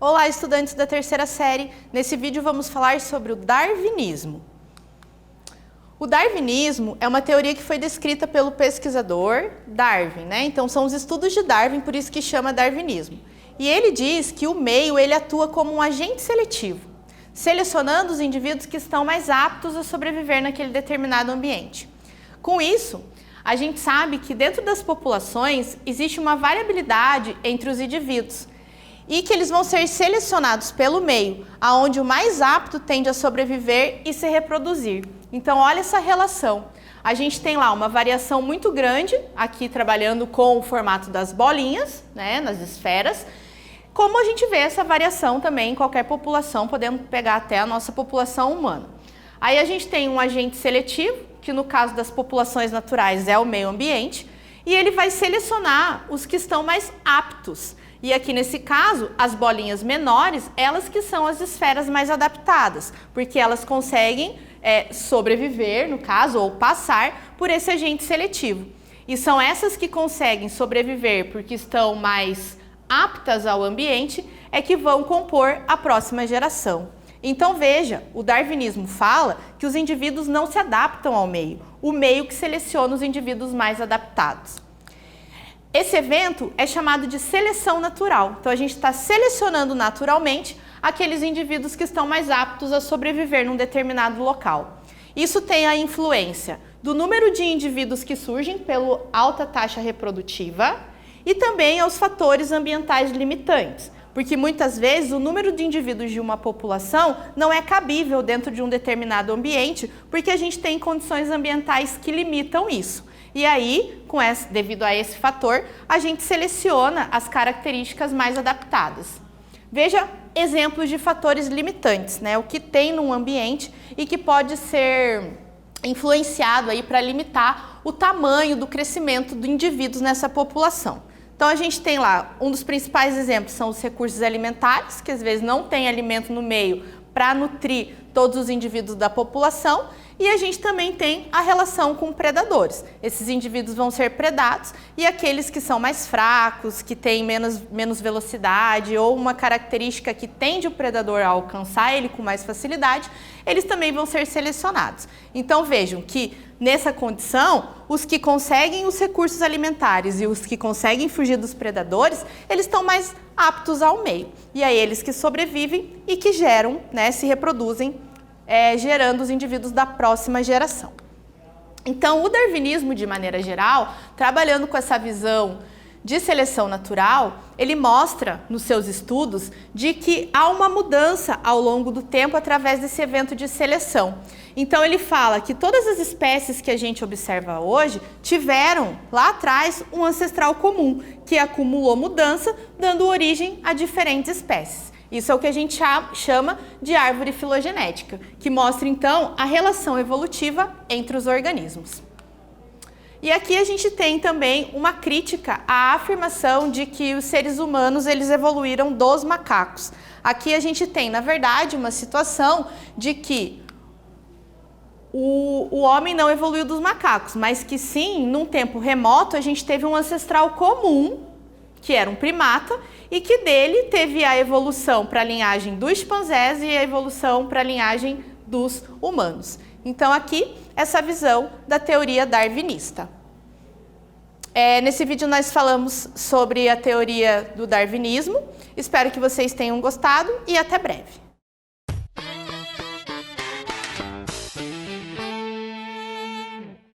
Olá, estudantes da terceira série. Nesse vídeo vamos falar sobre o darwinismo. O darwinismo é uma teoria que foi descrita pelo pesquisador Darwin, né? Então são os estudos de Darwin, por isso que chama darwinismo. E ele diz que o meio ele atua como um agente seletivo, selecionando os indivíduos que estão mais aptos a sobreviver naquele determinado ambiente. Com isso, a gente sabe que dentro das populações existe uma variabilidade entre os indivíduos e que eles vão ser selecionados pelo meio, aonde o mais apto tende a sobreviver e se reproduzir. Então, olha essa relação. A gente tem lá uma variação muito grande, aqui trabalhando com o formato das bolinhas, né, nas esferas, como a gente vê essa variação também em qualquer população, podemos pegar até a nossa população humana. Aí a gente tem um agente seletivo, que no caso das populações naturais é o meio ambiente, e ele vai selecionar os que estão mais aptos. E aqui nesse caso, as bolinhas menores, elas que são as esferas mais adaptadas, porque elas conseguem sobreviver, no caso, ou passar por esse agente seletivo. E são essas que conseguem sobreviver porque estão mais aptas ao ambiente, é que vão compor a próxima geração. Então veja, o darwinismo fala que os indivíduos não se adaptam ao meio, o meio que seleciona os indivíduos mais adaptados. Esse evento é chamado de seleção natural. Então a gente está selecionando naturalmente aqueles indivíduos que estão mais aptos a sobreviver num determinado local. Isso tem a influência do número de indivíduos que surgem pela alta taxa reprodutiva e também aos fatores ambientais limitantes, porque muitas vezes o número de indivíduos de uma população não é cabível dentro de um determinado ambiente, porque a gente tem condições ambientais que limitam isso. E aí, devido a esse fator, a gente seleciona as características mais adaptadas. Veja exemplos de fatores limitantes, né? O que tem num ambiente e que pode ser influenciado aí para limitar o tamanho do crescimento de indivíduos nessa população. Então a gente tem lá, um dos principais exemplos são os recursos alimentares, que às vezes não tem alimento no meio para nutrir todos os indivíduos da população, e a gente também tem a relação com predadores. Esses indivíduos vão ser predados e aqueles que são mais fracos, que têm menos velocidade ou uma característica que tende o predador a alcançar ele com mais facilidade, eles também vão ser selecionados. Então vejam que nessa condição, os que conseguem os recursos alimentares e os que conseguem fugir dos predadores, eles estão mais aptos ao meio. E é eles que sobrevivem e que geram, né, se reproduzem, gerando os indivíduos da próxima geração. Então, o darwinismo, de maneira geral, trabalhando com essa visão de seleção natural, ele mostra nos seus estudos de que há uma mudança ao longo do tempo através desse evento de seleção. Então ele fala que todas as espécies que a gente observa hoje tiveram lá atrás um ancestral comum, que acumulou mudança, dando origem a diferentes espécies. Isso é o que a gente chama de árvore filogenética, que mostra então a relação evolutiva entre os organismos. E aqui a gente tem também uma crítica à afirmação de que os seres humanos eles evoluíram dos macacos. Aqui a gente tem, na verdade, uma situação de que o homem não evoluiu dos macacos, mas que sim, num tempo remoto, a gente teve um ancestral comum, que era um primata, e que dele teve a evolução para a linhagem dos chimpanzés e a evolução para a linhagem dos humanos. Então aqui, essa visão da teoria darwinista. Nesse vídeo nós falamos sobre a teoria do darwinismo. Espero que vocês tenham gostado e até breve.